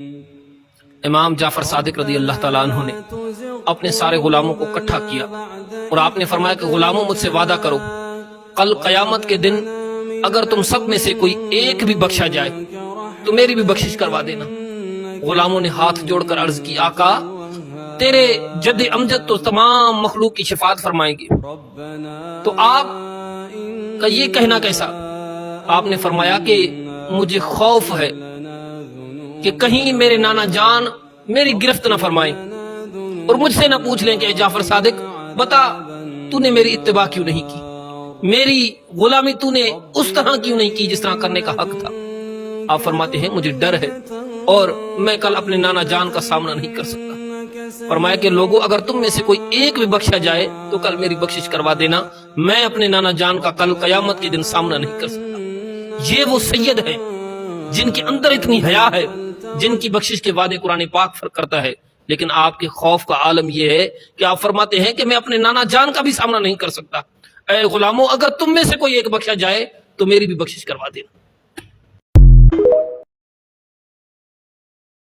امام جعفر صادق رضی اللہ تعالیٰ عنہ نے اپنے سارے غلاموں کو اکٹھا کیا اور آپ نے فرمایا کہ غلاموں مجھ سے وعدہ کرو، کل قیامت کے دن اگر تم سب میں سے کوئی ایک بھی بخشا جائے تو میری بھی بخشش کروا دینا۔ غلاموں نے ہاتھ جوڑ کر عرض کی، آقا تیرے جد امجد تو تمام مخلوق کی شفاعت فرمائیں گے، تو آپ کا یہ کہنا کیسا؟ آپ نے فرمایا کہ مجھے خوف ہے کہ کہیں میرے نانا جان میری گرفت نہ فرمائیں اور مجھ سے نہ پوچھ لیں کہ اے جعفر صادق بتا تو نے میری اتباع کیوں نہیں کی، میری غلامی تو نے اس طرح کیوں نہیں کی جس طرح کرنے کا حق تھا۔ آپ فرماتے ہیں مجھے ڈر ہے اور میں کل اپنے نانا جان کا سامنا نہیں کر سکتا۔ فرمایا کہ لوگوں اگر تم میں سے کوئی ایک بھی بخشا جائے تو کل میری بخشش کروا دینا، میں اپنے نانا جان کا کل قیامت کے دن سامنا نہیں کر سکتا۔ یہ وہ سید ہیں جن کے اندر اتنی حیا ہے، جن کی بخشش کے وعدے قرآن پاک فرق کرتا ہے، لیکن آپ کے خوف کا عالم یہ ہے کہ آپ فرماتے ہیں کہ میں اپنے نانا جان کا بھی سامنا نہیں کر سکتا۔ اے غلاموں اگر تم میں سے کوئی ایک بخشا جائے تو میری بھی بخشش کروا دینا۔